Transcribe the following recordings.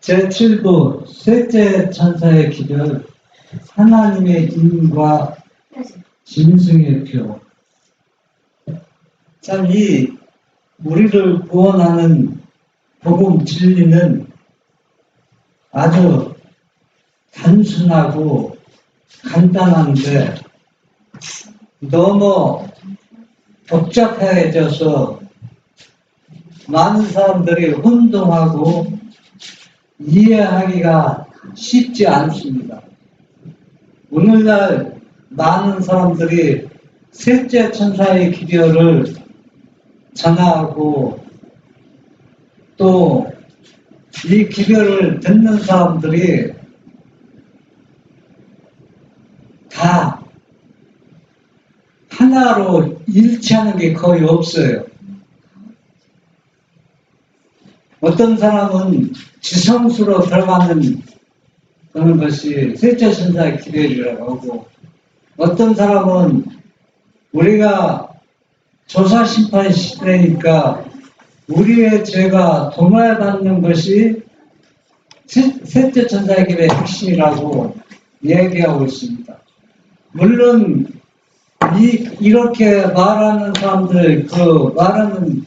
제7부 셋째 천사의 기별, 하나님의 인과 짐승의 표. 참 이 우리를 구원하는 복음 진리는 아주 단순하고 간단한데 너무 복잡해져서 많은 사람들이 혼동하고 이해하기가 쉽지 않습니다. 오늘날 많은 사람들이 셋째 천사의 기별을 전하고 또 이 기별을 듣는 사람들이 다 하나로 일치하는 게 거의 없어요. 어떤 사람은 지성수로 들어가는 그런 것이 셋째 천사의 기별이라고 하고, 어떤 사람은 우리가 조사 심판 시대니까 우리의 죄가 도말받는 것이 셋째 천사의 기별의 핵심이라고 얘기하고 있습니다. 물론 이렇게 말하는 사람들 말하는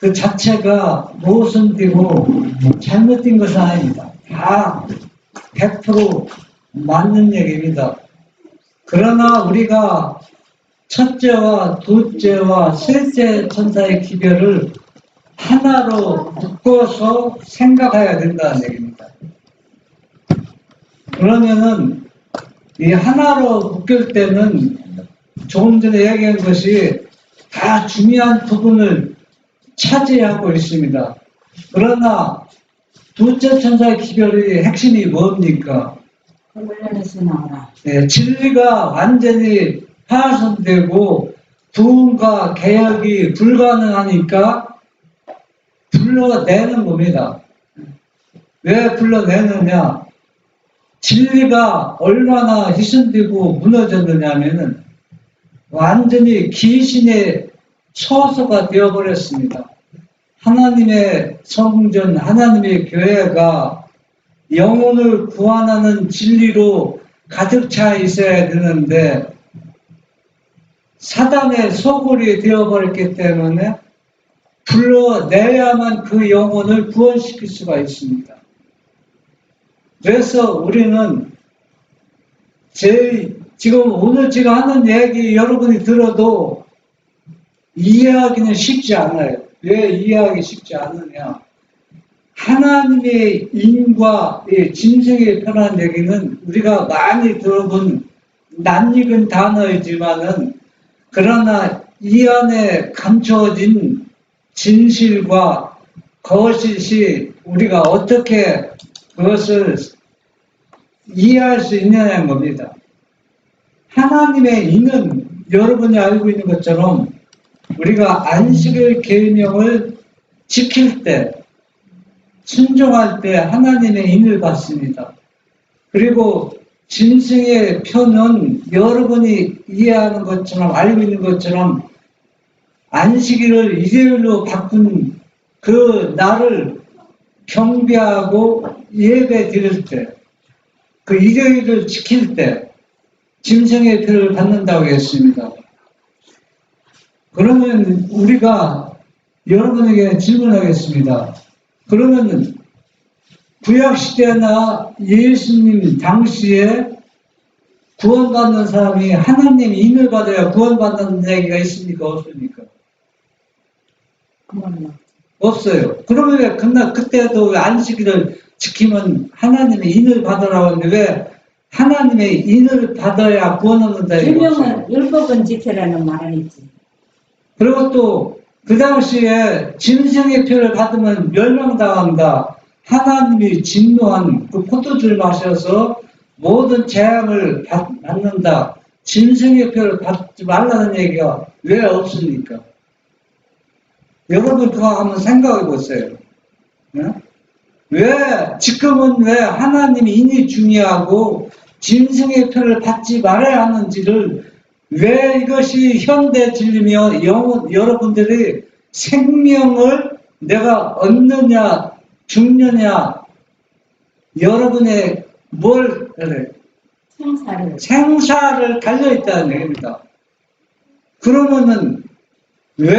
그 자체가 모순되고 잘못된 것은 아닙니다. 다 100% 맞는 얘기입니다. 그러나 우리가 첫째와 둘째와 셋째 천사의 기별을 하나로 묶어서 생각해야 된다는 얘기입니다. 그러면은 이 하나로 묶을 때는 조금 전에 얘기한 것이 다 중요한 부분을 차지하고 있습니다. 그러나 둘째 천사의 기별의 핵심이 뭡니까? 네, 진리가 완전히 파손되고 부흥과 개혁이 불가능하니까 불러내는 겁니다. 왜 불러내느냐? 진리가 얼마나 훼손되고 무너졌느냐면은 완전히 귀신의 처소가 되어버렸습니다. 하나님의 성전, 하나님의 교회가 영혼을 구원하는 진리로 가득 차 있어야 되는데 사단의 소굴이 되어버렸기 때문에 불러내야만 그 영혼을 구원시킬 수가 있습니다. 그래서 우리는 지금 오늘 제가 하는 얘기 여러분이 들어도 이해하기는 쉽지 않아요. 왜 이해하기 쉽지 않느냐? 하나님의 인과 짐승에 편한 얘기는 우리가 많이 들어본 낯익은 단어이지만은 그러나 이 안에 감춰진 진실과 거짓이 우리가 어떻게 그것을 이해할 수 있느냐는 겁니다. 하나님의 인은 여러분이 알고 있는 것처럼 우리가 안식일 계명을 지킬 때, 순종할 때 하나님의 인을 받습니다. 그리고 짐승의 표는 여러분이 이해하는 것처럼 알고 있는 것처럼 안식일을 일요일로 바꾼 그 날을 경배하고 예배 드릴 때, 그 일요일을 지킬 때 짐승의 표를 받는다고 했습니다. 그러면 우리가 여러분에게 질문하겠습니다. 그러면 구약시대나 예수님 당시에 구원받는 사람이 하나님의 인을 받아야 구원받는 얘기가 있습니까? 없습니까? 없어요. 그러면 그때도 왜 안식일을 지키면 하나님의 인을 받으라고 하는데 왜 하나님의 인을 받아야 구원 얻는다? 계명은 율법은 지켜라는 말은 있지. 그리고 또 그 당시에 짐승의 표를 받으면 멸망당한다. 하나님이 진노한 그 포도주를 마셔서 모든 재앙을 받는다. 짐승의 표를 받지 말라는 얘기가 왜 없습니까? 여러분 그거 한번 생각해 보세요. 지금은 왜 하나님이 인이 중요하고 짐승의 표를 받지 말아야 하는지를 왜 이것이 현대 진리며 여러분들이 생명을 내가 얻느냐 중년이야 여러분의 뭘 그래? 생사를 달려있다는 얘기입니다. 그러면은 왜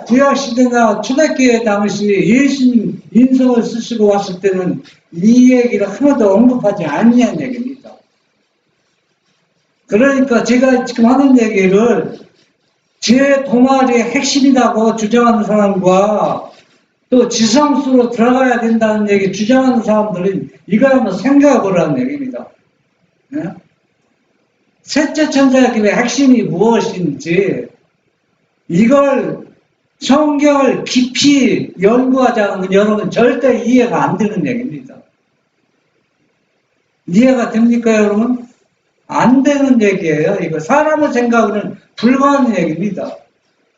구약시대나 초대교회 당시 예수님 인성을 쓰시고 왔을 때는 이 얘기를 하나도 언급하지 않냐는 얘기입니다. 그러니까 제가 지금 하는 얘기를 제 동아리의 핵심이라고 주장하는 사람과 또 지성수로 들어가야 된다는 얘기 주장하는 사람들은 이걸 한번 생각을 하는 얘기입니다. 네? 셋째 천사의 기회의 핵심이 무엇인지 이걸 성경을 깊이 연구하지 않으면 여러분 절대 이해가 안 되는 얘기입니다. 이해가 됩니까 여러분? 안 되는 얘기예요. 이거 사람의 생각으로는 불가능한 얘기입니다.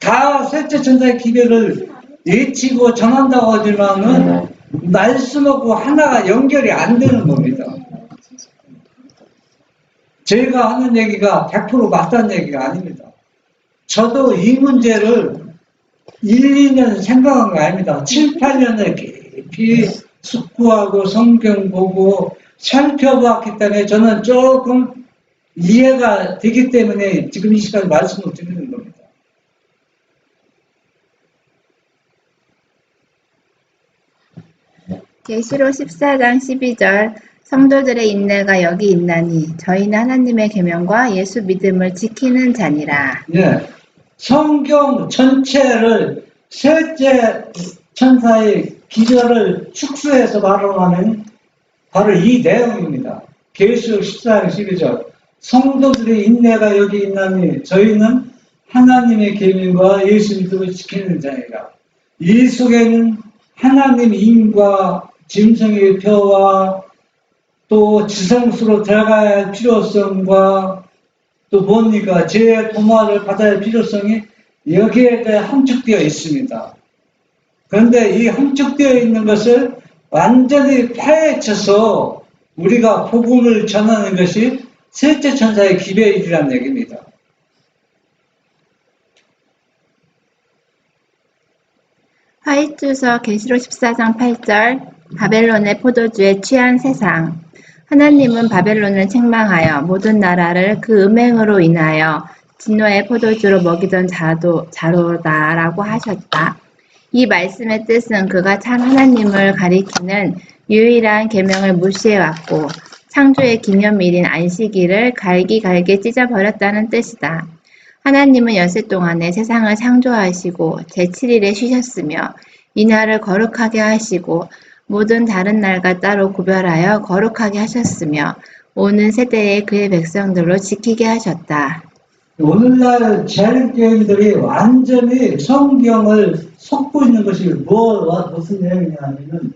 다 셋째 천사의 기별을 예치고 전한다고 하지만은 말씀하고 하나가 연결이 안 되는 겁니다. 제가 하는 얘기가 100% 맞다는 얘기가 아닙니다. 저도 이 문제를 1, 2년 생각한 거 아닙니다. 7, 8년을 깊이 숙고하고 성경 보고 살펴봤기 때문에 저는 조금 이해가 되기 때문에 지금 이 시간에 말씀을 드리는 겁니다. 계시록 14장 12절 성도들의 인내가 여기 있나니 저희는 하나님의 계명과 예수 믿음을 지키는 자니라. 예, 성경 전체를 셋째 천사의 기별을 축소해서 말하면 바로 이 내용입니다. 계시록 14장 12절 성도들의 인내가 여기 있나니 저희는 하나님의 계명과 예수 믿음을 지키는 자니라. 이 속에는 하나님 임과 짐승의 표와 또 지성수로 들어가야 할 필요성과 또 뭡니까? 제 도마를 받아야 할 필요성이 여기에 대해 함축되어 있습니다. 그런데 이 함축되어 있는 것을 완전히 파헤쳐서 우리가 복음을 전하는 것이 셋째 천사의 기별이라는 얘기입니다. 화이트서 계시록 14장 8절 바벨론의 포도주에 취한 세상 하나님은 바벨론을 책망하여 모든 나라를 그 음행으로 인하여 진노의 포도주로 먹이던 자로다라고 하셨다. 이 말씀의 뜻은 그가 참 하나님을 가리키는 유일한 계명을 무시해왔고 창조의 기념일인 안식일을 갈기갈기 찢어버렸다는 뜻이다. 하나님은 여세 동안에 세상을 창조하시고 제7일에 쉬셨으며 이날을 거룩하게 하시고 모든 다른 날과 따로 구별하여 거룩하게 하셨으며 오는 세대에 그의 백성들로 지키게 하셨다. 오늘날 재림교인들이 완전히 성경을 속고 있는 것이 무슨 내용이냐면은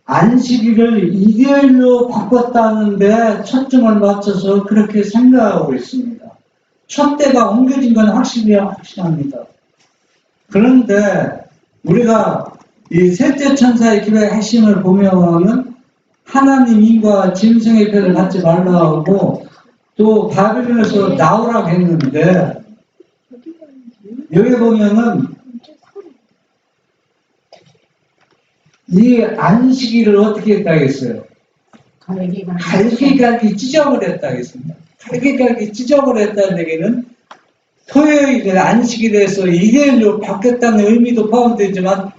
안식일을 일요일로 바꿨다는데 초점을 맞춰서 그렇게 생각하고 있습니다. 촛대가 옮겨진 건 확실합니다. 그런데 우리가 이 셋째 천사의 기별의 핵심을 보면은 하나님 임과 짐승의 표를 갖지 말라고 또 바벨론에서 나오라고 했는데 여기 보면은 이 안식일을 어떻게 했다고 했어요? 갈기갈기 찢어버렸다고 했습니다. 갈기갈기 찢어버렸다는 얘기는 토요일에 안식일에서 일요일로 바뀌었다는 의미도 포함되지만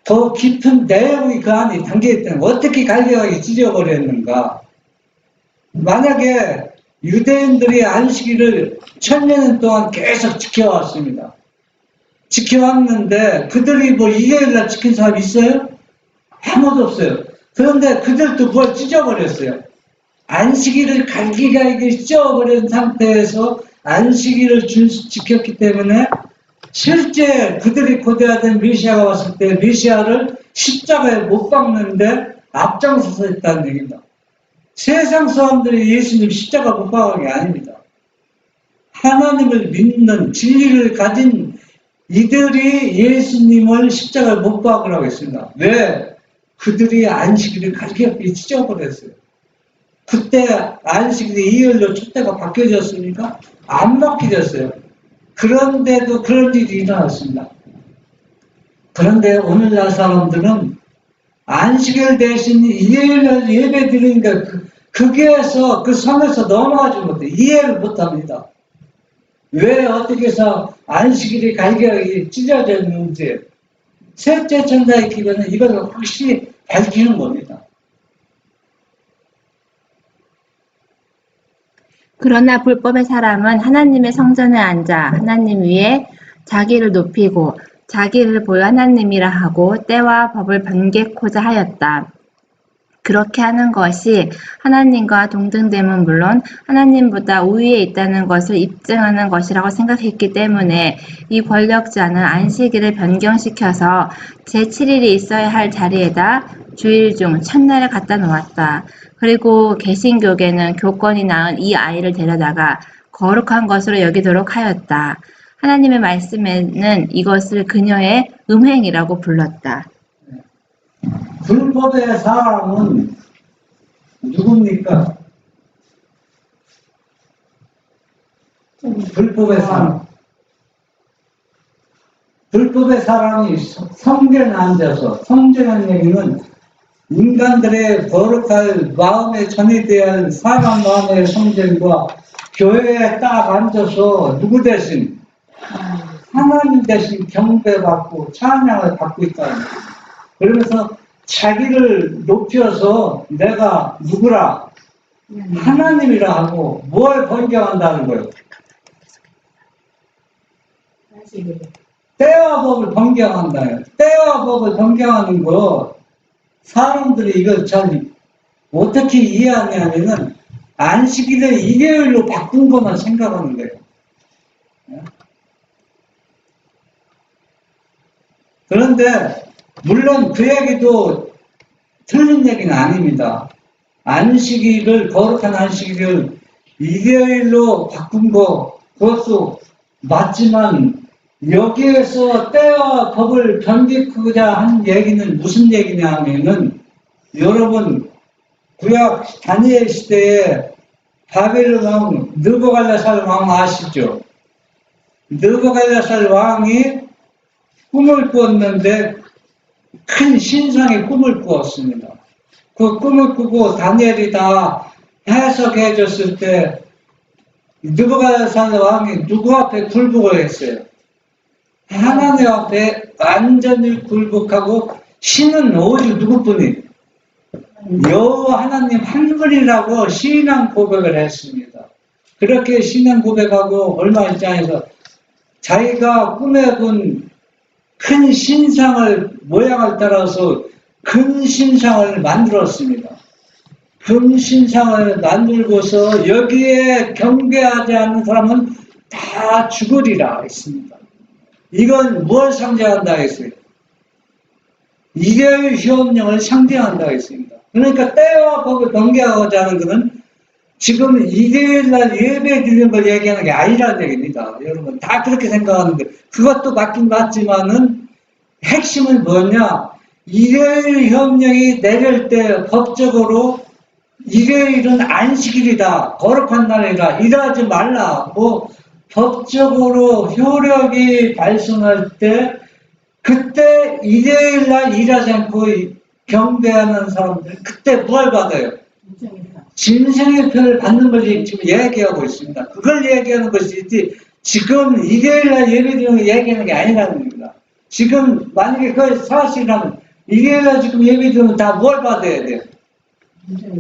더 깊은 내용이 그 안에 담겨있다는 어떻게 갈기갈기 찢어버렸는가. 만약에 유대인들이 안식일을 1000년 동안 계속 지켜왔습니다. 지켜왔는데 그들이 뭐 일요일날 지킨 사람이 있어요? 아무도 없어요. 그런데 그들도 뭘 찢어버렸어요. 안식일을 갈기갈기 찢어버린 상태에서 안식일을 지켰기 때문에 실제 그들이 고대하던 메시아가 왔을 때 메시아를 십자가에 못 박는데 앞장서서 했다는 얘기입니다. 세상 사람들이 예수님 십자가 못 박은 게 아닙니다. 하나님을 믿는 진리를 가진 이들이 예수님을 십자가에 못 박으라고 했습니다. 왜? 그들이 안식일을 갈기갈기 찢어버렸어요. 그때 안식일이 일요일로 촛대가 바뀌어졌습니까? 안 바뀌어졌어요. 그런데도 그런 일이 일어났습니다. 그런데 오늘날 사람들은 안식일 대신 일요일날 예배 드리니까 거기에서 그 선에서 넘어가지 못해. 이해를 못합니다. 왜 어떻게 해서 안식일이 갈기갈기 찢어져 있는지 셋째 천사의 기별은 이것을 확실히 밝히는 겁니다. 그러나 불법의 사람은 하나님의 성전에 앉아 하나님 위에 자기를 높이고 자기를 보여 하나님이라 하고 때와 법을 변개코자 하였다. 그렇게 하는 것이 하나님과 동등됨은 물론 하나님보다 우위에 있다는 것을 입증하는 것이라고 생각했기 때문에 이 권력자는 안식일을 변경시켜서 제7일이 있어야 할 자리에다 주일 중 첫날을 갖다 놓았다. 그리고 개신교계는 교권이 낳은 이 아이를 데려다가 거룩한 것으로 여기도록 하였다. 하나님의 말씀에는 이것을 그녀의 음행이라고 불렀다. 불법의 사람은 누굽니까? 불법의 사람. 불법의 사람이 성전에 앉아서, 성전이라는 얘기는 인간들의 거룩할 마음에 전이되어야 할 사람 마음의 성전과 교회에 딱 앉아서 누구 대신 하나님 대신 경배받고 찬양을 받고 있다는 거예요. 그러면서 자기를 높여서 내가 누구라 하나님이라 하고 뭘 번경한다는 거예요. 때와 법을 번경한다. 때와 법을 번경하는 거 사람들이 이걸 잘 어떻게 이해하냐면은 안식일을 일요일로 바꾼 것만 생각하는 거예요. 그런데 물론 그 얘기도 틀린 얘기는 아닙니다. 안식일을, 거룩한 안식일을 일요일로 바꾼 거, 그것도 맞지만, 여기에서 때와 법을 변개하고자 한 얘기는 무슨 얘기냐 하면은, 여러분, 구약 다니엘 시대에 바벨론 왕, 느부갓네살 왕 아시죠? 느부갓네살 왕이 꿈을 꾸었는데, 큰 신상의 꿈을 꾸었습니다. 그 꿈을 꾸고 다니엘이 다 해석해 줬을 때 느부갓네살 왕이 누구 앞에 굴복을 했어요? 하나님 앞에 완전히 굴복하고 신은 오직 누구뿐이? 여호와 하나님 한 분이라고 신앙 고백을 했습니다. 그렇게 신앙 고백하고 얼마 있지않아서 자기가 꿈에 본 큰 신상을 모양을 따라서 금신상을 만들었습니다. 금신상을 만들고서 여기에 경배하지 않는 사람은 다 죽으리라 했습니다. 이건 무엇을 상징한다 했어요? 일요일 휴업령을 상징한다 했습니다. 그러니까 때와 법을 경계하고자 하는 것은 지금 일요일날 예배 드리는 걸 얘기하는 게 아니라는 얘기입니다. 여러분 다 그렇게 생각하는데 그것도 맞긴 맞지만은 핵심은 뭐냐? 일요일 협령이 내릴 때 법적으로 일요일은 안식일이다, 거룩한 날이다, 일하지 말라, 뭐 법적으로 효력이 발생할 때 그때 일요일날 일하지 않고 경배하는 사람들 그때 뭘 받아요? 짐승의 표를 받는 걸 지금 얘기하고 있습니다. 그걸 얘기하는 것이지 지금 일요일날 예배드리는 걸 얘기하는 게 아니라는 겁니다. 지금 만약에 그걸 사실이라면 일요일날 지금 예배드리면 다 뭘 받아야 돼요?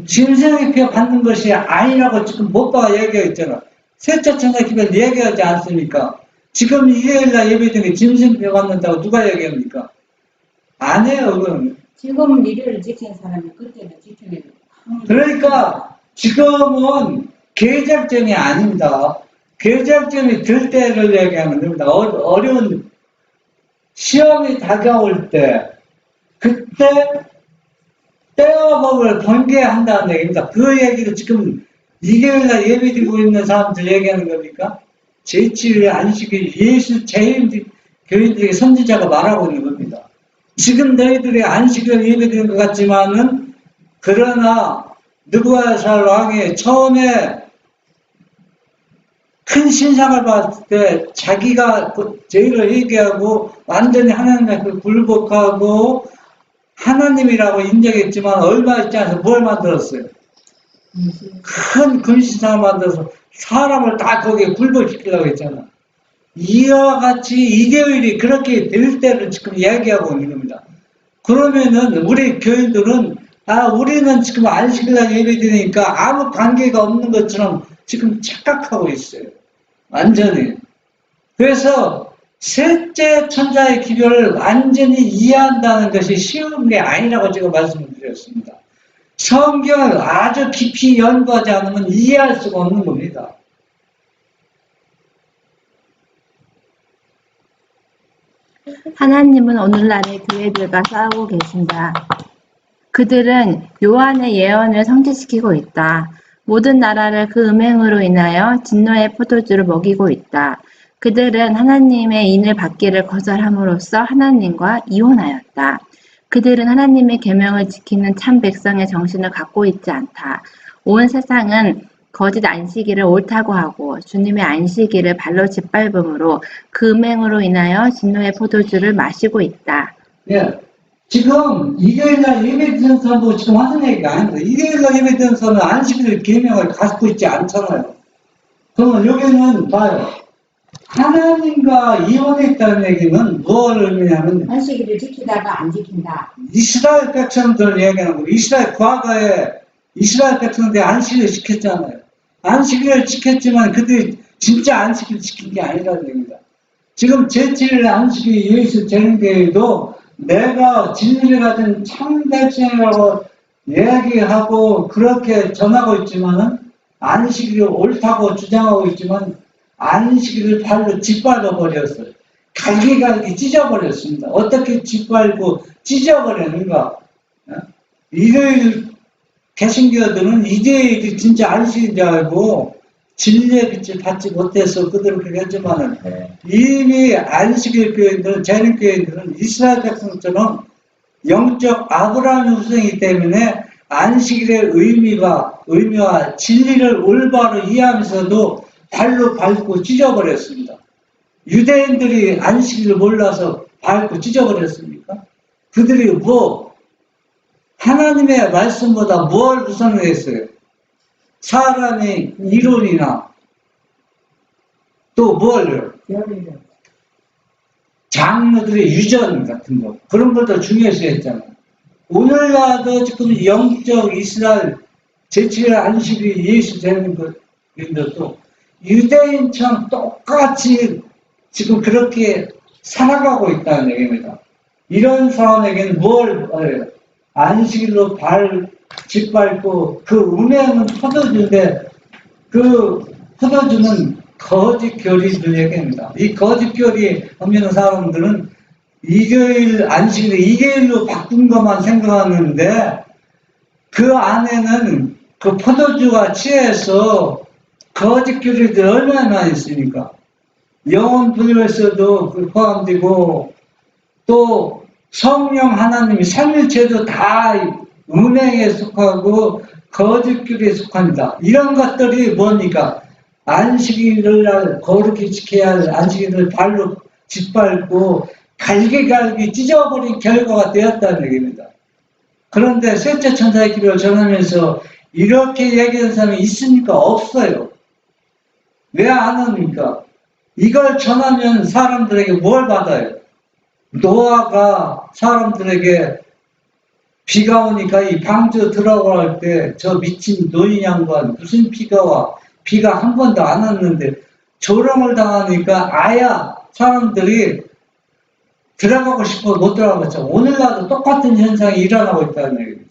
짐승의 표 받는 것이 아니라고 지금 못 봐 얘기하고 있잖아. 셋째 천사 기별 얘기하지 않습니까? 지금 일요일날 예배드리는 짐승표 받는다고 누가 얘기합니까? 안 해요, 그건. 지금은 일요일 지킨 사람이 그때는 지키는 그러니까 지금은 계절점이 아닙니다. 계절점이 들 때를 얘기하는 겁니다. 어려운 시험이 다가올 때 그때 때와 법을 번개한다는 얘기입니다. 그 얘기를 지금 일요일날 예배드리고 있는 사람들 얘기하는 겁니까? 제7일 안식일 예수 제일 교인들에게 선지자가 말하고 있는 겁니다. 지금 너희들이 안식일을 예배드리는 것 같지만은 그러나 느부갓네살 왕이 처음에 큰 신상을 봤을 때 자기가 죄를 회개하고 완전히 하나님 앞에 굴복하고 하나님이라고 인정했지만 얼마 있지 않아서 뭘 만들었어요? 큰 금신상을 만들어서 사람을 다 거기에 굴복시키려고 했잖아. 이와 같이 이대율이 그렇게 될 때를 지금 이야기하고 있는 겁니다. 그러면은 우리 교인들은 우리는 지금 안식일날 예배드리니까 아무 관계가 없는 것처럼 지금 착각하고 있어요. 완전히. 그래서 셋째 천자의 기별을 완전히 이해한다는 것이 쉬운 게 아니라고 제가 말씀을 드렸습니다. 성경을 아주 깊이 연구하지 않으면 이해할 수가 없는 겁니다. 하나님은 오늘날의 교회들과 싸우고 계신다. 그들은 요한의 예언을 성취시키고 있다. 모든 나라를 그 음행으로 인하여 진노의 포도주를 먹이고 있다. 그들은 하나님의 인을 받기를 거절함으로써 하나님과 이혼하였다. 그들은 하나님의 계명을 지키는 참 백성의 정신을 갖고 있지 않다. 온 세상은 거짓 안식일을 옳다고 하고 주님의 안식일을 발로 짓밟음으로 그 음행으로 인하여 진노의 포도주를 마시고 있다. 예. 지금 일요일날 예배드리는 사람도 지금 하는 얘기가 아닙니다. 일요일날 예배드리는 사람은 안식일 계명을 갖고 있지 않잖아요. 그러면 여기는 봐요. 하나님과 이혼했다는 얘기는 뭘 의미냐면 안식일을 지키다가 안 지킨다. 이스라엘 백성들 얘기하는 거예요. 이스라엘 과거에 이스라엘 백성들이 안식일을 지켰잖아요. 안식일을 지켰지만 그들이 진짜 안식일을 지킨 게 아니라는 얘기입니다. 지금 제7일 안식일 예수 재림교회도 내가 진리를 가진 참 백성이라고 이야기하고 그렇게 전하고 있지만은 안식일이 옳다고 주장하고 있지만 안식일을 발로 짓밟아 버렸어요. 갈기갈기 찢어버렸습니다. 어떻게 짓밟고 찢어버렸는가? 일요일 개신교들은 이제일이 진짜 안식인 줄 알고 진리의 빛을 받지 못해서 그들은 그렇게 했지만은 이미 안식일 교인들은 재림교인들은 이스라엘 백성처럼 영적 아브라함 후손이기 때문에 안식일의 의미와 진리를 올바로 이해하면서도 발로 밟고 찢어버렸습니다. 유대인들이 안식일을 몰라서 밟고 찢어버렸습니까? 그들이 하나님의 말씀보다 뭘 우선을 했어요? 사람의 이론이나 또 뭘요? 장르들의 유전 같은 거 그런 걸 더 중요시 했잖아요. 오늘날도 지금 영적 이스라엘 제7일 안식일 예수 되는 것들도 유대인처럼 똑같이 지금 그렇게 살아가고 있다는 얘기입니다. 이런 사람에게는 안식일로 짓밟고 그 음행은 포도주인데 그 포도주는 거짓 교리들 얘기입니다. 이 거짓 교리 없는 사람들은 일요일 안식일을 일요일로 바꾼 것만 생각하는데 그 안에는 그 포도주가 취해서 거짓 교리들 얼마나 많이 있습니까? 영혼 분열에서도 포함되고 또 성령 하나님이 삼일체도 다 음행에 속하고 거짓 교리에 속합니다. 이런 것들이 뭡니까? 안식일을 거룩히 지켜야 할 안식일을 발로 짓밟고 갈기갈기 찢어버린 결과가 되었다는 얘기입니다. 그런데 셋째 천사의 기별을 전하면서 이렇게 얘기하는 사람이 있습니까? 없어요. 왜 안 합니까? 이걸 전하면 사람들에게 뭘 받아요? 노아가 사람들에게 비가 오니까 이 방주 들어갈 때 저 미친 노인 양반 무슨 비가 와? 비가 한 번도 안 왔는데 조롱을 당하니까 사람들이 들어가고 싶어 못 들어가겠죠. 오늘날도 똑같은 현상이 일어나고 있다는 얘기입니다.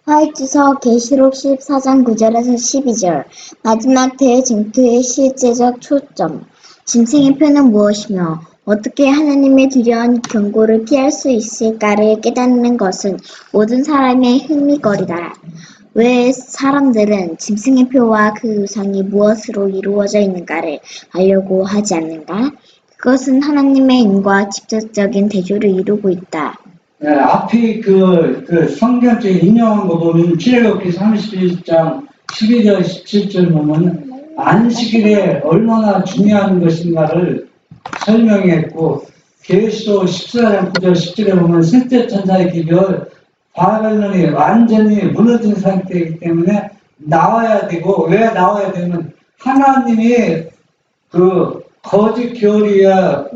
화이트서 계시록 14장 9절에서 12절 마지막 대쟁투의 실제적 초점 짐승의 표는 무엇이며 어떻게 하나님의 두려운 경고를 피할 수 있을까를 깨닫는 것은 모든 사람의 흥미거리다. 왜 사람들은 짐승의 표와 그 우상이 무엇으로 이루어져 있는가를 알려고 하지 않는가? 그것은 하나님의 인과 직접적인 대조를 이루고 있다. 네, 앞에 그 성경책 인용한 거 보면 출애굽기 31장 12절 17절 보면 안식일에 얼마나 중요한 것인가를 설명했고, 계시록 14장 9절 10절에 보면 셋째 천사의 기별 바벨론이 완전히 무너진 상태이기 때문에 나와야 되고, 왜 나와야 되면 하나님이 그 거짓 교리와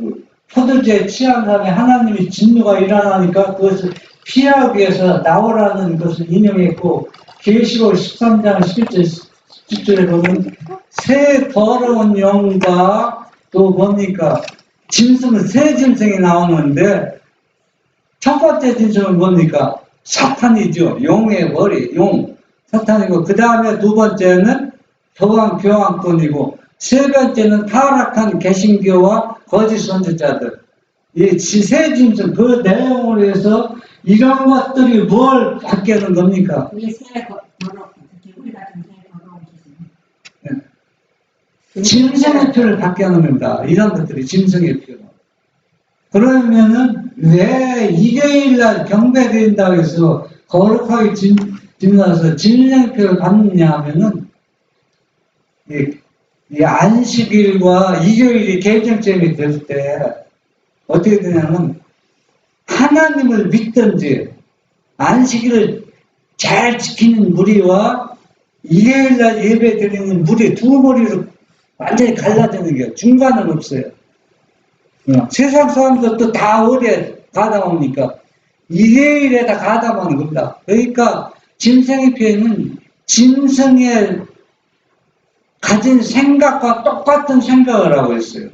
포도주에 취한 사람이 하나님이 진노가 일어나니까 그것을 피하기 위해서 나오라는 것을 인용했고, 계시록 13장 11절 10절에 보면 새 더러운 영과 또 뭡니까? 짐승은 새 짐승이 나오는데 첫 번째 짐승은 뭡니까? 사탄이죠. 용의 머리, 용. 사탄이고, 그 다음에 두 번째는 교황권이고, 세 번째는 타락한 개신교와 거짓 선지자들. 이 세 짐승, 그 내용으로 해서 이런 것들이 뭘 바뀌는 겁니까? 우리 새 더러운, 우리 같은 새 더러운 기준. 짐승의 표를 바뀌는 겁니다. 이런 것들이 짐승의 표. 그러면은 왜 일요일날 경배드린다고 해서 거룩하게 지나서 짐승의 표를 받느냐 하면은 이 안식일과 일요일이 개정점이 될 때 어떻게 되냐면 하나님을 믿든지 안식일을 잘 지키는 무리와 일요일날 예배 드리는 무리 두 무리로 완전히 갈라지는 게 중간은 없어요. 세상 사람들도 다 어디에 가담합니까? 일요일에다 가담하는 겁니다. 그러니까 짐승의 표현은 짐승의 가진 생각과 똑같은 생각을 하고 있어요.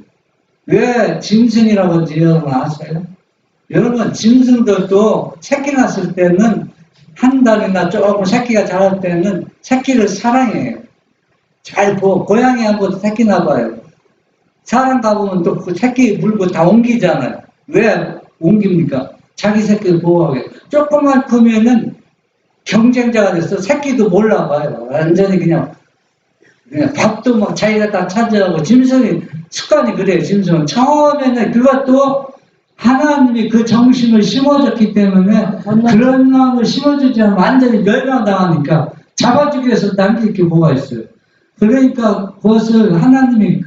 왜 짐승이라고 여러분 아세요? 여러분 짐승들도 새끼 났을 때는 한 달이나 조금 새끼가 자랄 때는 새끼를 사랑해요. 잘 보고 고양이 한번 새끼 나봐요. 사람 가보면 또 그 새끼 물고 다 옮기잖아요. 왜 옮깁니까? 자기 새끼를 보호하게. 조금만 크면은 경쟁자가 돼서 새끼도 몰라봐요. 완전히 그냥 밥도 막 자기가 다 차지하고, 짐승이 습관이 그래요. 짐승은 처음에는 그것도 하나님이 그 정신을 심어줬기 때문에 그런 마음을 심어주지 않으면 완전히 멸망당하니까 잡아주기 위해서 남길 게 뭐가 있어요. 그러니까 그것을 하나님이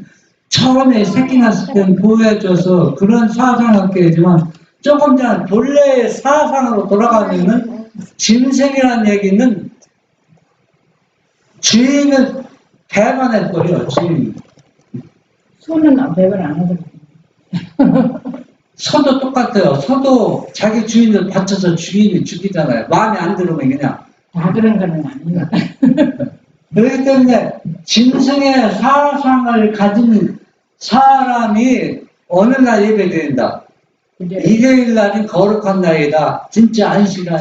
처음에 새끼 났을 때는 보호해줘서 그런 사상을 갖게 되지만, 조금 전 본래의 사상으로 돌아가면은 짐승이라는 얘기는 주인을 배반해버려요. 주인. 소는 배분 안 하거든요. 소도 똑같아요. 소도 자기 주인을 바쳐서 주인이 죽이잖아요. 마음에 안 들으면 그냥. 다 그런 거는 아니에요. 그렇기 때문에 짐승의 사상을 가진 사람이 어느 날 예배드린다. 일요일 날은 거룩한 날이다. 진짜 안식일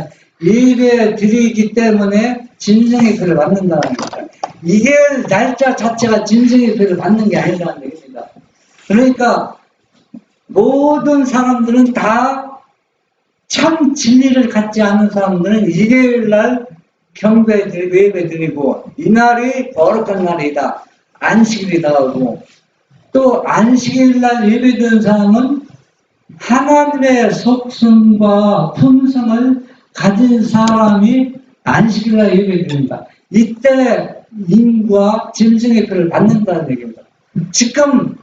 예배 드리기 때문에 짐승의 표를 받는다는 겁니다. 이게 날짜 자체가 짐승의 표를 받는 게 아니라는 얘기입니다. 그러니까 모든 사람들은 다 참 진리를 갖지 않은 사람들은 일요일 날 경배 드리고 예배 드리고, 이날이 거룩한 날이다. 안식일이다 하고, 또 안식일 날 예배 드리는 사람은 하나님의 속성과 품성을 가진 사람이 안식일 날 예배 드린다. 이때 인과 짐승의 표를 받는다는 얘기입니다. 지금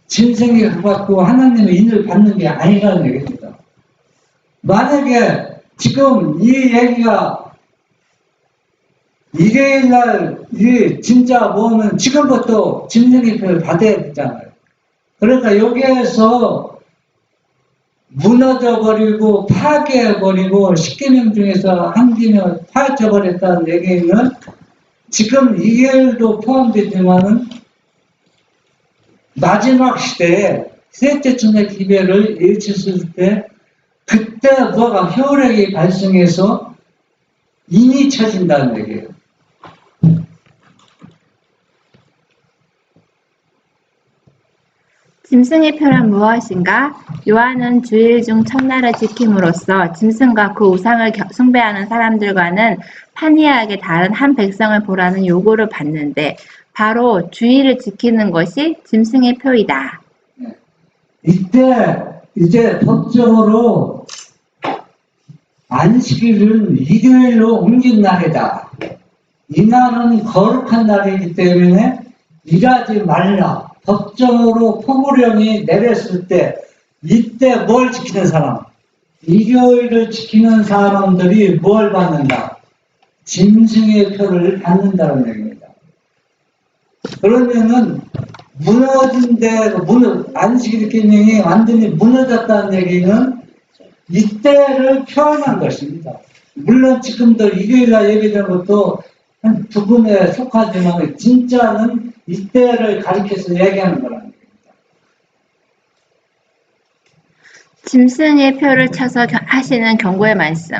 짐승이 받고 하나님의 인을 받는 게 아니라는 얘기입니다. 만약에 지금 이 얘기가 일요일날 진짜 뭐는 지금부터 짐승의 표를 받아야 되잖아요. 그러니까 여기에서 무너져버리고 파괴해버리고 10계명 중에서 한 계명을 파헤쳐버렸다는 얘기는 지금 일요일도 포함되지만은 마지막 시대에 셋째 천의 기별을 일치했을 때 그때 뭐가 효력이 발생해서 인이 쳐진다는 얘기예요. 짐승의 표란 무엇인가? 요한은 주일 중 첫날을 지킴으로써 짐승과 그 우상을 숭배하는 사람들과는 판이하게 다른 한 백성을 보라는 요구를 받는데, 바로 주일을 지키는 것이 짐승의 표이다. 이때 이제 법적으로 안식일은 일요일로 옮긴 날이다. 이날은 거룩한 날이기 때문에 일하지 말라. 법정으로 포고령이 내렸을 때 이때 뭘 지키는 사람? 일요일을 지키는 사람들이 뭘 받는다? 짐승의 표를 받는다는 얘기입니다. 그러면은 무너진 데가 안식일 계명이 완전히 무너졌다는 얘기는 이때를 표현한 것입니다. 물론 지금도 일요일날 예배되는 것도 한 부분에 속하지만 진짜는 이때를 가리켜서 얘기하는 거라는 얘기입니다. 짐승의 표를 쳐서 하시는 경고의 말씀.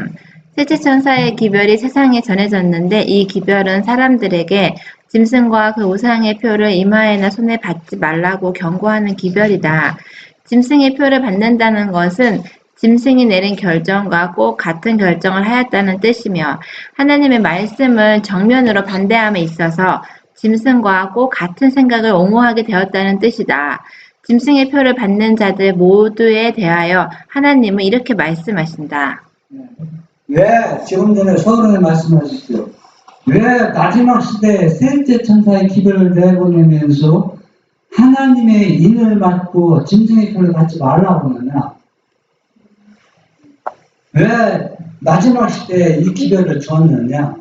셋째 천사의 기별이 세상에 전해졌는데 이 기별은 사람들에게 짐승과 그 우상의 표를 이마에나 손에 받지 말라고 경고하는 기별이다. 짐승의 표를 받는다는 것은 짐승이 내린 결정과 꼭 같은 결정을 하였다는 뜻이며 하나님의 말씀을 정면으로 반대함에 있어서 짐승과 꼭 같은 생각을 옹호하게 되었다는 뜻이다. 짐승의 표를 받는 자들 모두에 대하여 하나님은 이렇게 말씀하신다. 왜 지금 전에 서론에 말씀하셨죠. 왜 마지막 시대에 셋째 천사의 기별을 내보내면서 하나님의 인을 맡고 짐승의 표를 받지 말라고 하느냐. 왜 마지막 시대에 이 기별을 줬느냐.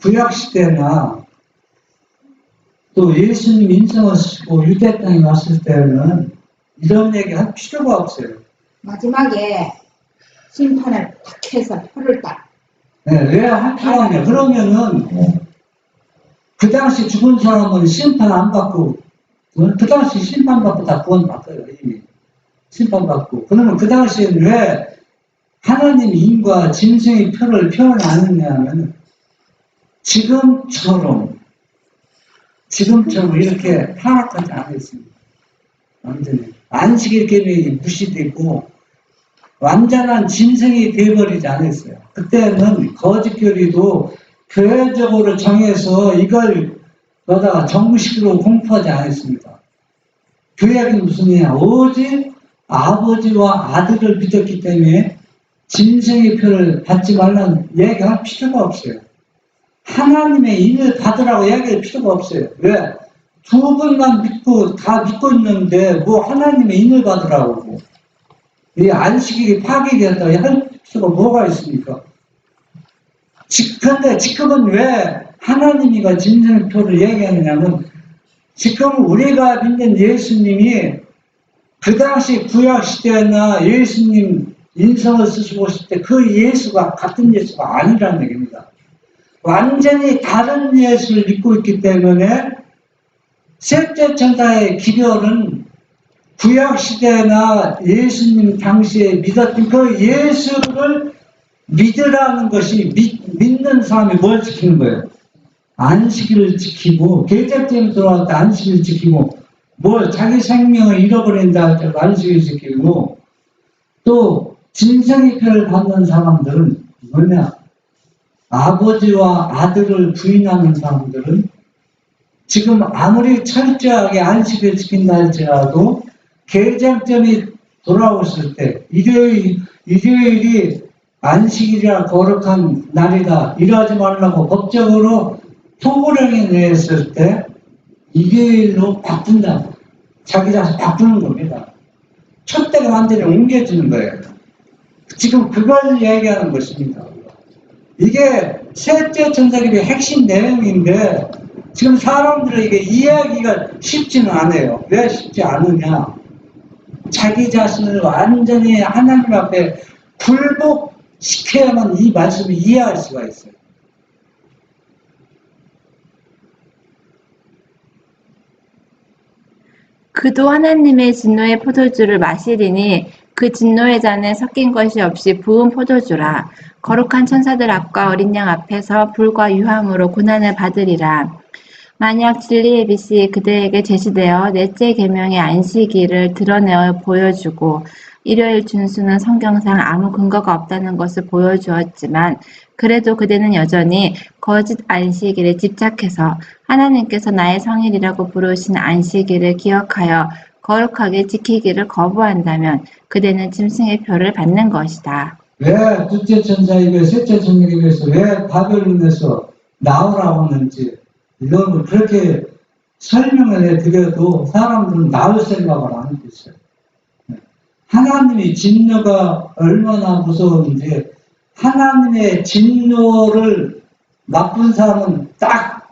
구약 시대나 또 예수님 인성을 쓰고 유대 땅에 왔을 때는 이런 얘기 할 필요가 없어요. 마지막에 심판을 탁 해서 표를 딱. 네, 왜 할 필요가 없냐. 그러면은 그 당시 죽은 사람은 심판 안 받고 그 당시 심판받고 다 구원받아요. 이미 심판받고. 그러면 그 당시엔 왜 하나님 인과 짐승의 표를 표현 안 했냐면 지금처럼 이렇게 타락하지 않았습니다. 완전히 안식일 계명이 무시되고 완전한 짐승이 되어버리지 않았어요. 그때는 거짓교리도 교회적으로 정해서 이걸 너다가 정부식으로 공포하지 않았습니다. 교회는 무슨 얘기냐? 오직 아버지와 아들을 믿었기 때문에 짐승의 표를 받지 말라는 얘기할 필요가 없어요. 하나님의 인을 받으라고 얘기할 필요가 없어요. 왜? 두 분만 믿고 다 믿고 있는데 뭐 하나님의 인을 받으라고 이 안식일이 파괴되었다고 할 필요가 뭐가 있습니까? 근데 지금은 왜 하나님이가 짐승의 표를 얘기하느냐면 지금 우리가 믿는 예수님이 그 당시 구약시대나 예수님 인성을 쓰시고 있을 때 그 예수가 같은 예수가 아니라는 얘기입니다. 완전히 다른 예수를 믿고 있기 때문에 셋째 천사의 기별은 구약시대나 예수님 당시에 믿었던 그 예수를 믿으라는 것이 믿는 사람이 뭘 지키는 거예요? 안식일을 지키고 계절적으로 들어왔을 때 안식일을 지키고 뭘 자기 생명을 잃어버린다 할 때 안식일을 지키고 또 짐승의 표를 받는 사람들은 뭐냐? 아버지와 아들을 부인하는 사람들은 지금 아무리 철저하게 안식을 지킨다 할지라도 개정점이 돌아왔을 때 일요일이 안식일이라 거룩한 날이다. 일하지 말라고 법적으로 통보령이 내렸을 때 일요일로 바꾼다. 자기 자신 바꾸는 겁니다. 촛대가 완전히 옮겨지는 거예요. 지금 그걸 얘기하는 것입니다. 이게 셋째 천사기의 핵심 내용인데 지금 사람들에게 이해하기가 쉽지는 않아요. 왜 쉽지 않으냐? 자기 자신을 완전히 하나님 앞에 굴복시켜야만 이 말씀을 이해할 수가 있어요. 그도 하나님의 진노의 포도주를 마시리니 그 진노의 잔에 섞인 것이 없이 부은 포도주라. 거룩한 천사들 앞과 어린 양 앞에서 불과 유황으로 고난을 받으리라. 만약 진리의 빛이 그대에게 제시되어 넷째 계명의 안식일을 드러내어 보여주고 일요일 준수는 성경상 아무 근거가 없다는 것을 보여주었지만 그래도 그대는 여전히 거짓 안식일에 집착해서 하나님께서 나의 성일이라고 부르신 안식일을 기억하여 거룩하게 지키기를 거부한다면 그대는 짐승의 표를 받는 것이다. 왜 둘째 천사에게 셋째 천사에게서 왜 바벨론에서 나오라고 하는지 이건 그렇게 설명을 해드려도 사람들은 나올 생각을 안 하고 있어요. 하나님의 진노가 얼마나 무서운지 하나님의 진노를 맛본 사람은 딱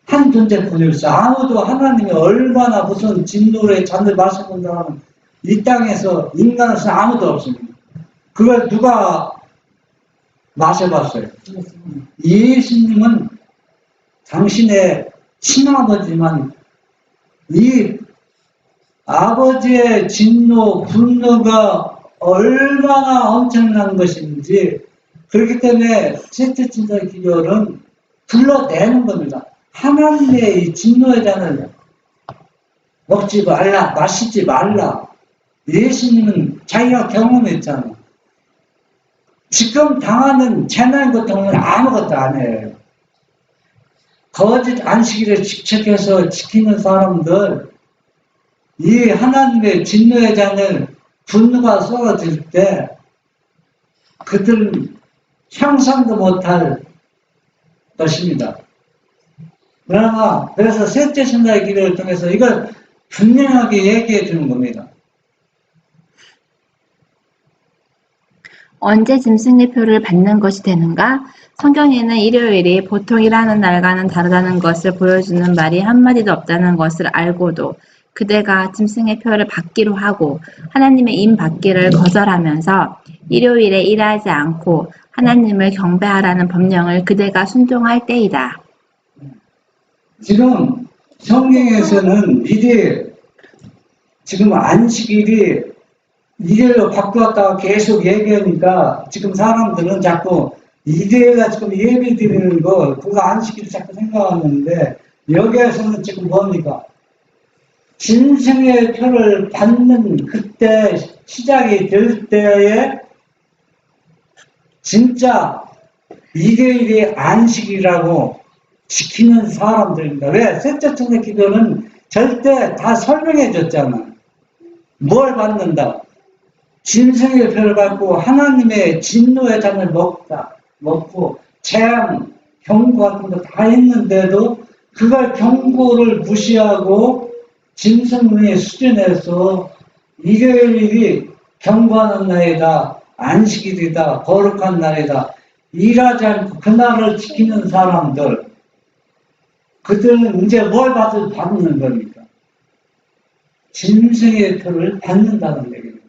한 존재뿐이 있어. 아무도 하나님이 얼마나 무서운 진노의 잔을 마셔본 사람은 이 땅에서 인간으로서 아무도 없습니다. 그걸 누가 마셔봤어요? 예수님은 당신의 친아버지만 이 아버지의 진노, 분노가 얼마나 엄청난 것인지 그렇기 때문에 셋째 천사 기별은 불러내는 겁니다. 하나님의 이 진노의 잔을 먹지 말라, 마시지 말라. 예수님은 자기가 경험했잖아요. 지금 당하는 재난 고통은 아무것도 아니에요. 거짓 안식일을 직책해서 지키는 사람들, 이 하나님의 진노의 잔을 분노가 쏟아질 때 그들은 상상도 못할 것입니다. 그러나 그래서 셋째 천사의 기도를 통해서 이걸 분명하게 얘기해 주는 겁니다. 언제 짐승의 표를 받는 것이 되는가? 성경에는 일요일이 보통 일하는 날과는 다르다는 것을 보여주는 말이 한마디도 없다는 것을 알고도 그대가 짐승의 표를 받기로 하고 하나님의 임 받기를 거절하면서 일요일에 일하지 않고 하나님을 경배하라는 법령을 그대가 순종할 때이다. 지금 성경에서는 일이 지금 안식일이 일요일로 바꾸었다가 계속 얘기하니까 지금 사람들은 자꾸 일요일날 지금 예배 드리는 거 그거 안식일 자꾸 생각하는데 여기에서는 지금 뭡니까? 짐승의 표를 받는 그때 시작이 될 때에 진짜 일요일이 안식이라고 지키는 사람들입니다. 왜? 셋째 천사 기도는 절대 다 설명해 줬잖아. 뭘 받는다? 짐승의 표를 받고 하나님의 진노의 잔을 먹고 재앙, 경고 같은 거 다 했는데도 그걸 경고를 무시하고 짐승의 수준에서 일요일이 경고하는 날이다, 안식일이다, 거룩한 날이다, 일하지 않고 그날을 지키는 사람들, 그들은 이제 뭘 받는 겁니까? 짐승의 표를 받는다는 얘기입니다.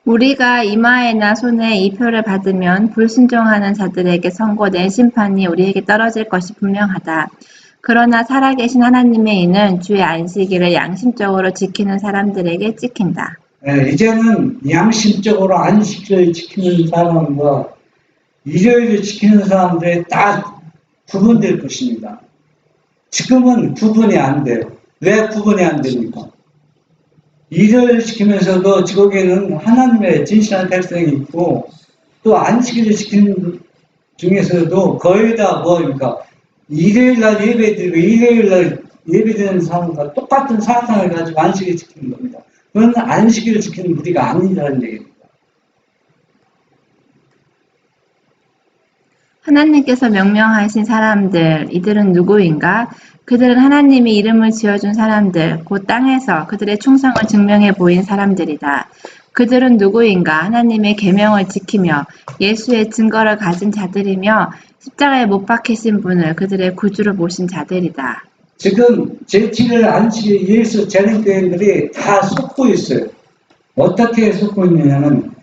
우리가 이마에나 손에 이 표를 받으면 불순종하는 자들에게 선고된 심판이 우리에게 떨어질 것이 분명하다. 그러나 살아계신 하나님의 이는 주의 안식일을 양심적으로 지키는 사람들에게 찍힌다. 네, 이제는 양심적으로 안식일을 지키는 사람과 일요일을 지키는 사람들이 다 구분될 것입니다. 지금은 구분이 안 돼요. 왜 구분이 안 됩니까? 일요일을 지키면서도 지옥에는 하나님의 진실한 백성이 있고 또 안식일을 지키는 중에서도 거의 다 뭐입니까? 일요일날 예배드리고 일요일날 예배드리는 사람과 똑같은 사상을 가지고 안식일을 지키는 겁니다. 그건 안식일을 지키는 무리가 아니라는 얘기입니다. 하나님께서 명령하신 사람들, 이들은 누구인가? 그들은 하나님이 이름을 지어준 사람들, 곧 땅에서 그들의 충성을 증명해 보인 사람들이다. 그들은 누구인가? 하나님의 계명을 지키며 예수의 증거를 가진 자들이며 십자가에 못 박히신 분을 그들의 구주로 모신 자들이다. 지금 제7일 안식일 예수 재림교인들이 다 속고 있어요. 어떻게 속고 있느냐면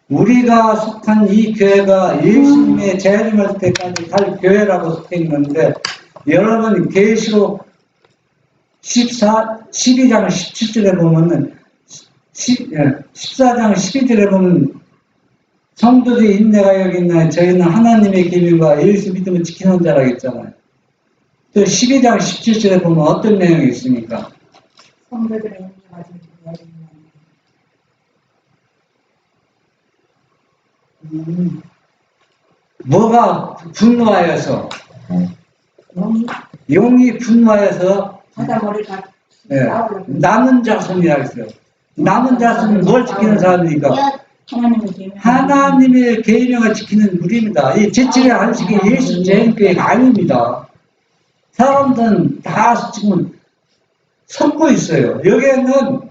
우리가 속한 이 교회가 예수님의 재림할 때까지 갈 교회라고 속해 있는데 여러분 계시록 12장 17절에 보면은 14장 12절에 보면 성도들이 인내가 여기 있나요? 저희는 하나님의 계명과 예수 믿음을 지키는 자라고 했잖아요. 또 12장 17절에 보면 어떤 내용이 있습니까? 성도들의 인내가 가진 뭐가 분노하여서 용이 분노하여서 바다 머리가 남은 자손이라 했어요. 남은 자수는 뭘 지키는 사람입니까? 하나님의 계명. 하나님의 계명을 지키는 우리입니다. 이 제7의 안식이 예수 제행교회가 아닙니다. 사람들은 다 지금 섞고 있어요. 여기에는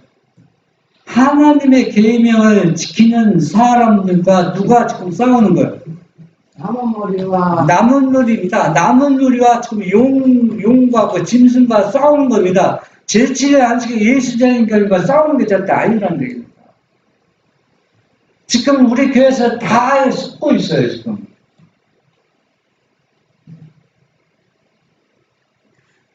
하나님의 계명을 지키는 사람들과 누가 지금 싸우는 거예요? 남은 머리와 남은 놀이입니다. 남은 놀이와 지금 용과 그 짐승과 싸우는 겁니다. 제7의 안식이 예수 제행교회가 싸우는 게 절대 아니라는 얘기입니다. 지금 우리 교회에서 다 섞고 있어요, 지금.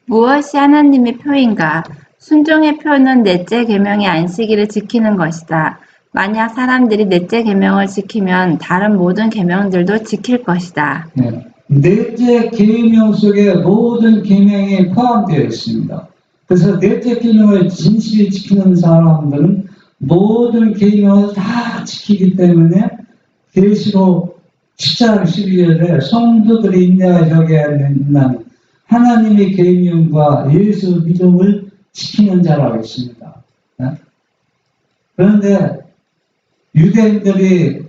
무엇이 하나님의 표인가? 순종의 표는 넷째 계명의 안식일을 지키는 것이다. 만약 사람들이 넷째 계명을 지키면 다른 모든 계명들도 지킬 것이다. 네. 넷째 계명 속에 모든 계명이 포함되어 있습니다. 그래서 넷째 계명을 진실히 지키는 사람들은 모든 계명을 다 지키기 때문에 계시록 10장 12절에 성도들의 인내가 여기에 있는 하나님의 계명과 예수 믿음을 지키는 자라고 있습니다. 그런데 유대인들이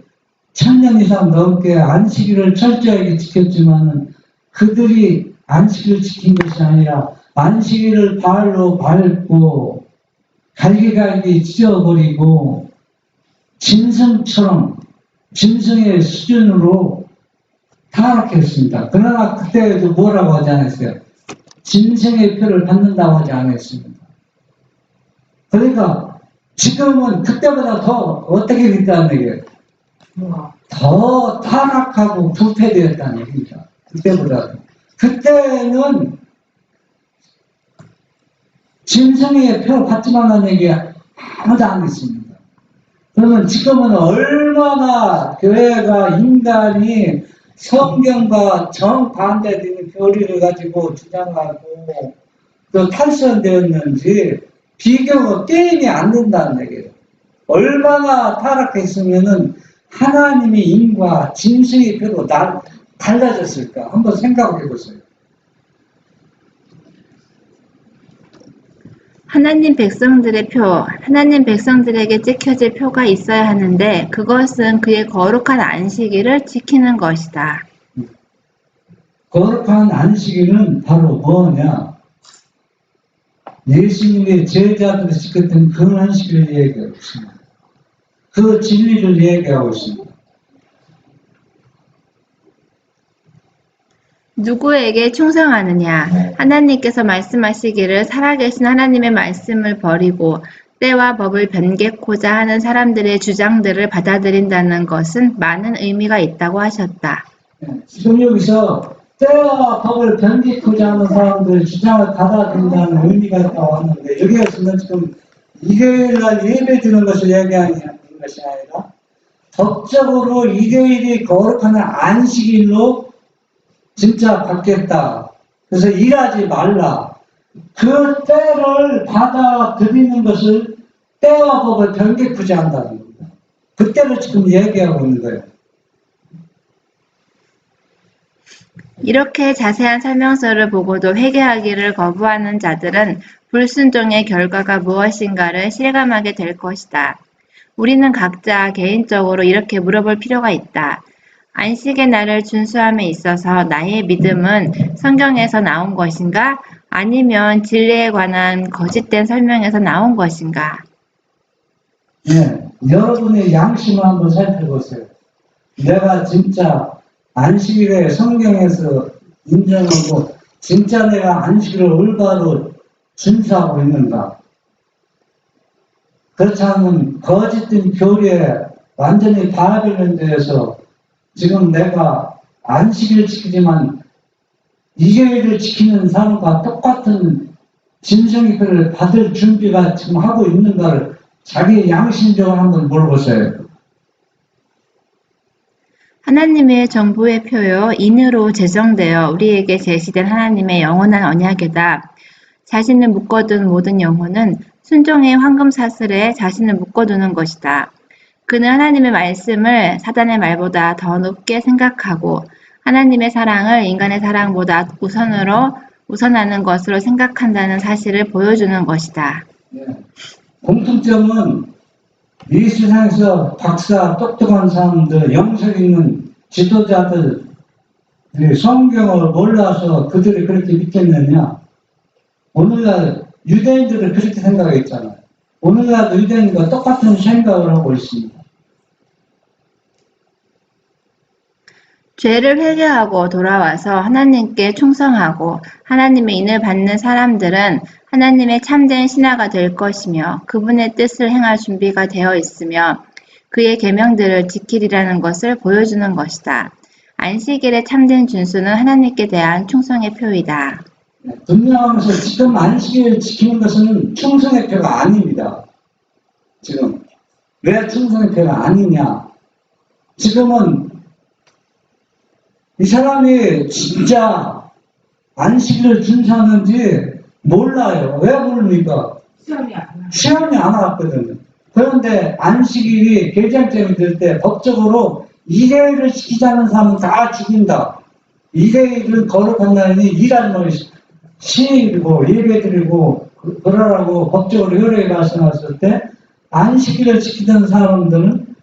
1000년 이상 넘게 안식일을 철저하게 지켰지만 그들이 안식일을 지킨 것이 아니라 안식일을 발로 밟고 갈기갈기 찢어버리고 짐승처럼 짐승의 수준으로 타락했습니다. 그러나 그때도 뭐라고 하지 않았어요? 짐승의 표를 받는다고 하지 않았습니다. 그러니까 지금은 그때보다 더 어떻게 됐다는 얘기예요? 더 타락하고 부패되었다는 얘기입니다. 그때보다. 그때는 짐승의 표 받지만한 얘기 아무도 안 했습니다. 그러면 지금은 얼마나 교회가 인간이 성경과 정반대되는 교리를 가지고 주장하고 또 탈선되었는지 비교가 게임이 안 된다는 얘기예요. 얼마나 타락했으면은 하나님의 인과 짐승의 표로 달라졌을까? 한번 생각해 보세요. 하나님 백성들의 표, 하나님 백성들에게 찍혀질 표가 있어야 하는데 그것은 그의 거룩한 안식일을 지키는 것이다. 거룩한 안식일은 바로 뭐냐? 예수님의 제자들이 지켰던 그 안식일을 얘기하고 있습니다. 그 진리를 얘기하고 있습니다. 누구에게 충성하느냐? 하나님께서 말씀하시기를 살아계신 하나님의 말씀을 버리고 때와 법을 변개코자 하는 사람들의 주장들을 받아들인다는 것은 많은 의미가 있다고 하셨다. 지금 여기서 때와 법을 변개코자 하는 사람들의 주장을 받아들인다는 의미가 있다고 하는데 여기에서는 지금 일요일날 예배 드리는 것을 얘기하는 것이 아니라 법적으로 일요일이 거룩한 안식일로 진짜 받겠다. 그래서 일하지 말라. 그 때를 받아들이는 것을 때와 법을 변개코자 한다는 겁니다. 그 때를 지금 얘기하고 있는 거예요. 이렇게 자세한 설명서를 보고도 회개하기를 거부하는 자들은 불순종의 결과가 무엇인가를 실감하게 될 것이다. 우리는 각자 개인적으로 이렇게 물어볼 필요가 있다. 안식의 날을 준수함에 있어서 나의 믿음은 성경에서 나온 것인가? 아니면 진리에 관한 거짓된 설명에서 나온 것인가? 네, 여러분의 양심을 한번 살펴보세요. 내가 진짜 안식일에 성경에서 인정하고 진짜 내가 안식일을 올바로 준수하고 있는가? 그렇지 않으면 거짓된 교리에 완전히 바라보는 지금 내가 안식일을 지키지만 일요일을 지키는 사람과 똑같은 짐승의 표를 받을 준비가 지금 하고 있는가를 자기 양심적으로 한번 물어보세요. 하나님의 정보의 표요, 인으로 제정되어 우리에게 제시된 하나님의 영원한 언약이다. 자신을 묶어둔 모든 영혼은 순종의 황금사슬에 자신을 묶어두는 것이다. 그는 하나님의 말씀을 사단의 말보다 더 높게 생각하고 하나님의 사랑을 인간의 사랑보다 우선하는 것으로 생각한다는 사실을 보여주는 것이다. 네. 공통점은 이 세상에서 박사, 똑똑한 사람들, 영성 있는 지도자들, 성경을 몰라서 그들이 그렇게 믿겠느냐? 오늘날 유대인들은 그렇게 생각했잖아요. 오늘날도 유대인과 똑같은 생각을 하고 있습니다. 죄를 회개하고 돌아와서 하나님께 충성하고 하나님의 인을 받는 사람들은 하나님의 참된 신하가 될 것이며 그분의 뜻을 행할 준비가 되어 있으며 그의 계명들을 지키리라는 것을 보여주는 것이다. 안식일의 참된 준수는 하나님께 대한 충성의 표이다. 분명하면서 지금 안식일을 지키는 것은 충성의 표가 아닙니다. 지금 왜 충성의 표가 아니냐? 지금은 이 사람이 진짜 안식일을 준수하는지 몰라요. 왜 모릅니까? 시험이 안 왔거든요. 그런데 안식일이 개정점이 될 때 법적으로 2대1을 지키자는 사람은 다 죽인다. 2대1을 거룩한다니 일하는 것이 시일이고 예배드리고 그러라고 법적으로 효력이 말씀하셨을 때 안식일을 지키던 사람들은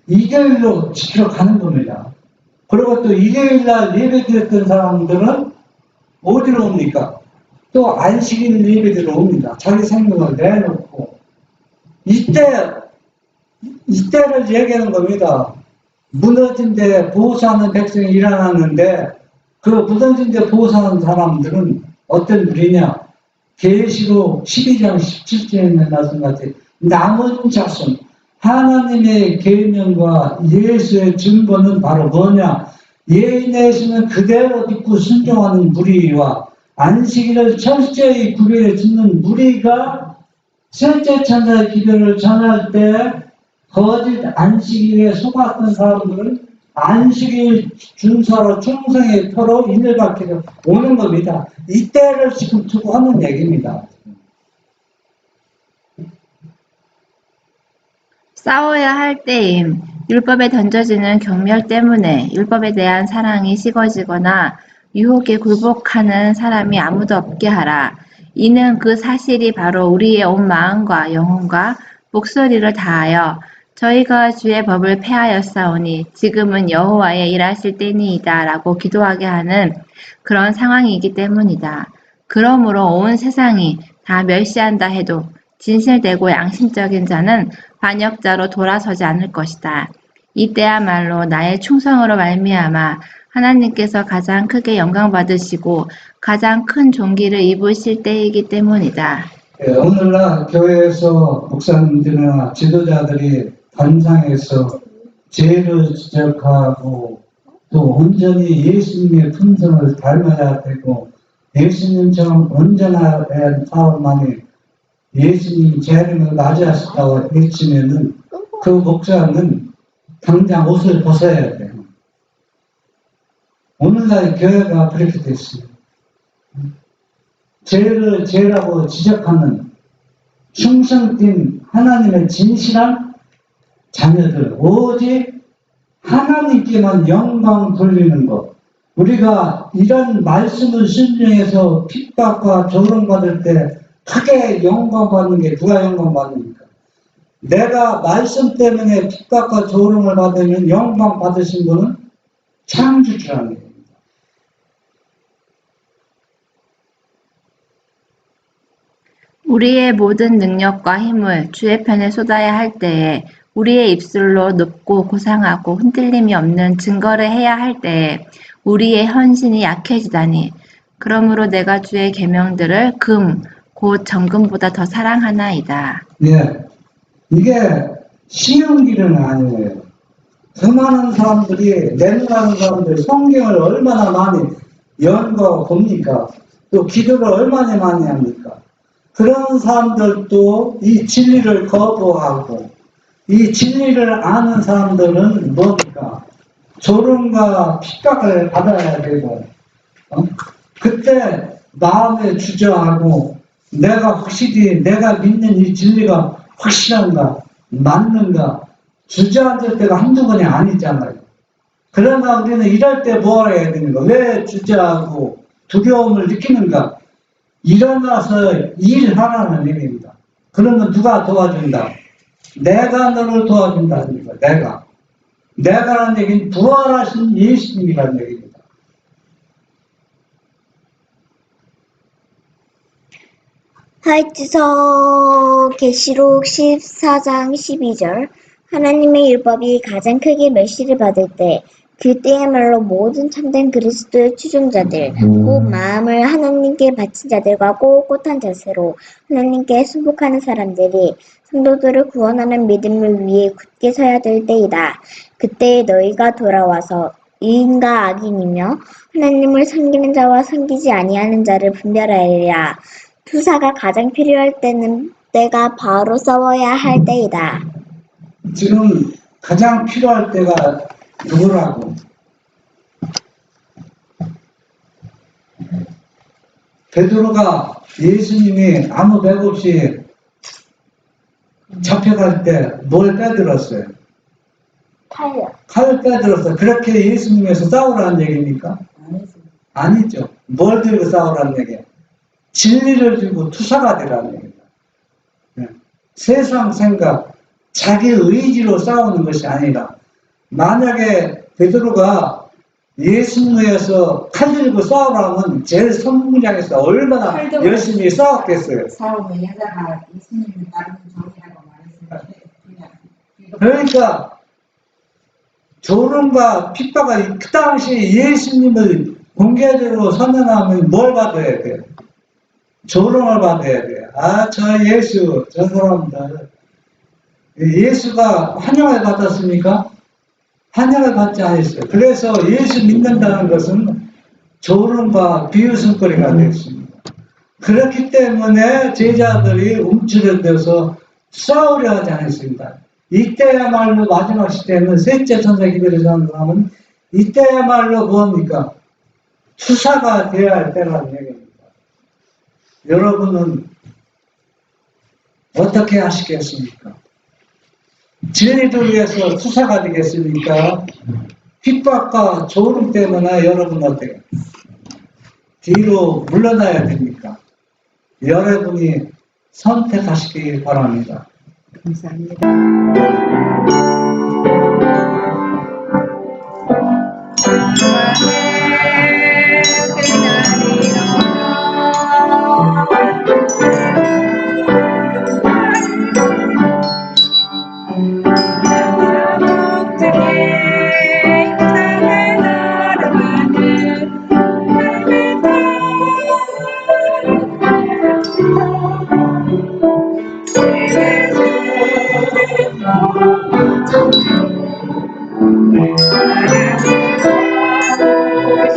2대1로 지키러 가는 겁니다. 그리고 또 2대1날 예배드렸던 사람들은 어디로 옵니까? 또 안식일 예배드리러 옵니다. 자기 생명을 내놓고 이때를 얘기하는 겁니다. 무너진 데 보호하는 백성이 일어났는데 그 무너진 데 보호하는 사람들은 어떤 분이냐? 계시록 12장 17절에 말씀같이 남은 자손 하나님의 계명과 예수의 증거는 바로 뭐냐? 예인에서는 그대로 믿고 순종하는 무리와 안식일을 철저히 구별해 주는 무리가 셋째 천사의 기별을 전할 때 거짓 안식일에 속았던 사람들은 안식일 준수로 충성의 표로 인을 받기로 오는 겁니다. 이때를 지금 두고 하는 얘기입니다. 싸워야 할 때임 율법에 던져지는 경멸 때문에 율법에 대한 사랑이 식어지거나 유혹에 굴복하는 사람이 아무도 없게 하라. 이는 그 사실이 바로 우리의 온 마음과 영혼과 목소리를 다하여 저희가 주의 법을 폐하였사오니 지금은 여호와의 일하실 때니이다 라고 기도하게 하는 그런 상황이기 때문이다. 그러므로 온 세상이 다 멸시한다 해도 진실되고 양심적인 자는 반역자로 돌아서지 않을 것이다. 이때야말로 나의 충성으로 말미암아 하나님께서 가장 크게 영광 받으시고 가장 큰 존귀를 입으실 때이기 때문이다. 오늘날 교회에서 목사님들이나 지도자들이 단상에서 죄를 지적하고 또 온전히 예수님의 품성을 닮아야 되고 예수님처럼 온전해야 하는 사람만이 예수님 재림을 맞이하셨다고 외치면은 그 목사는 당장 옷을 벗어야 돼요. 오늘날 교회가 그렇게 됐어요. 죄를 죄라고 지적하는 충성된 하나님의 진실한 자녀들, 오직 하나님께만 영광 돌리는 것. 우리가 이런 말씀을 순종해서 핍박과 조롱받을 때 크게 영광 받는 게 누가 영광 받습니까? 내가 말씀 때문에 핍박과 조롱을 받으면 영광 받으신 분은 창조주라는 겁니다. 우리의 모든 능력과 힘을 주의 편에 쏟아야 할 때에 우리의 입술로 높고 고상하고 흔들림이 없는 증거를 해야 할 때에 우리의 헌신이 약해지다니. 그러므로 내가 주의 계명들을 금, 곧 정금보다 더 사랑하나이다. 예, 이게 쉬운 길은 아니에요. 수많은 사람들이, 내놓는 사람들이 성경을 얼마나 많이 연구하고 봅니까? 또 기도를 얼마나 많이 합니까? 그런 사람들도 이 진리를 거부하고, 이 진리를 아는 사람들은 뭡니까? 조롱과 핍박을 받아야 되고, 그때 마음에 주저하고, 내가 확실히 내가 믿는 이 진리가 확실한가, 맞는가, 주저앉을 때가 한두 번이 아니잖아요. 그러나 우리는 이럴 때 뭐 해야 되는가? 왜 주저하고 두려움을 느끼는가? 일어나서 일하라는 얘기입니다. 그러면 누가 도와준다? 내가 너를 도와준다는 거야. 내가. 내가라는 얘기는 부활하신 예수님이라는 얘기입니다. 하이트서 계시록 14장 12절 하나님의 율법이 가장 크게 멸시를 받을 때 그때야말로 모든 참된 그리스도의 추종자들 곧 마음을 하나님께 바친 자들과 꼿꼿한 자세로 하나님께 순복하는 사람들이 성도들을 구원하는 믿음을 위해 굳게 서야 될 때이다. 그때 너희가 돌아와서 의인과 악인이며 하나님을 섬기는 자와 섬기지 아니하는 자를 분별하리라. 투사가 가장 필요할 때가 바로 싸워야 할 때이다. 지금 가장 필요할 때가 누구라고? 베드로가 예수님이 아무 백 없이 잡혀갈 때 뭘 빼들었어요? 칼을 빼들었어요. 그렇게 예수님에서 싸우라는 얘기입니까? 아니죠. 뭘 들고 싸우라는 얘기예요? 진리를 들고 투사가 되라는 얘기입니다. 네. 세상 생각, 자기 의지로 싸우는 것이 아니라 만약에 베드로가 예수님에서 칼 들고 싸우라면 제일 선무장에서 얼마나 칼도 열심히 싸웠겠어요. 싸우면 여자가 예수님을 따르는 종이라고 말했는데 그냥 그러니까 조롱과 핍박을 그 당시 예수님을 공개적으로 선언하면 뭘 받아야 돼요? 조롱을 받아야 돼요. 아, 저 예수, 저 사람들. 예수가 환영을 받았습니까? 환영을 받지 않았어요. 그래서 예수 믿는다는 것은 조롱과 비웃음거리가 되었습니다. 그렇기 때문에 제자들이 움츠러들어서 싸우려 하지 않았습니다. 이때야말로 마지막 시대는 셋째 천사 기별에서 하는 사람은 이때야말로 뭡니까? 투사가 되어야 할 때라는 얘기입니다. 여러분은 어떻게 하시겠습니까? 진리를 위해서 투사가 되겠습니까? 핍박과 조롱 때문에 여러분 어때요? 뒤로 물러나야 됩니까? 여러분이 선택하시기 바랍니다. 감사합니다. Thank you.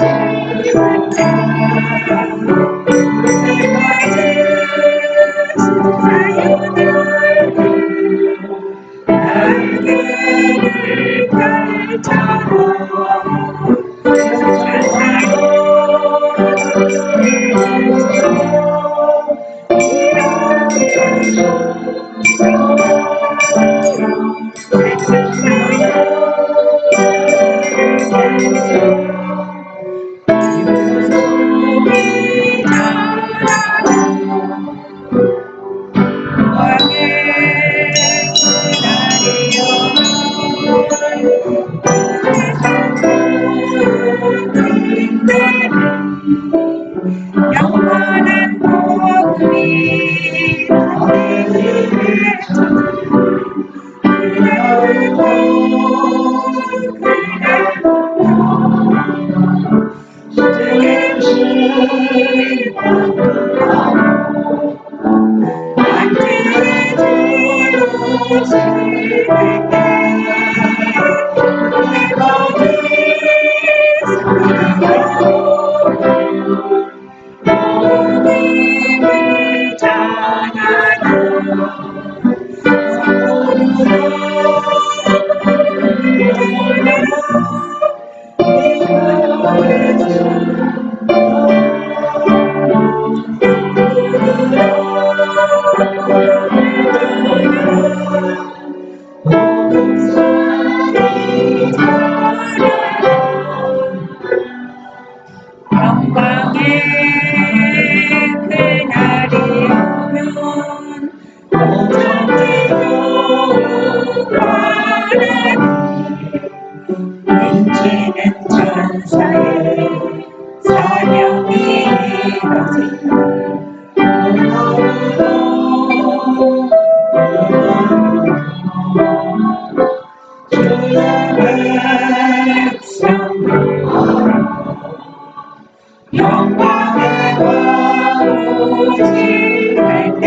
영광의 도로 지날 때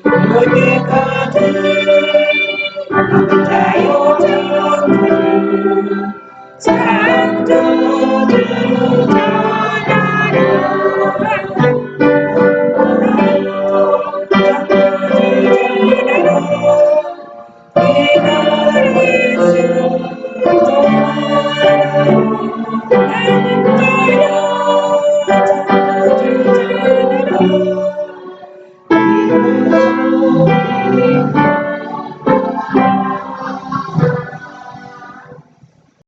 모든 것들 자유 전투 창조주 전하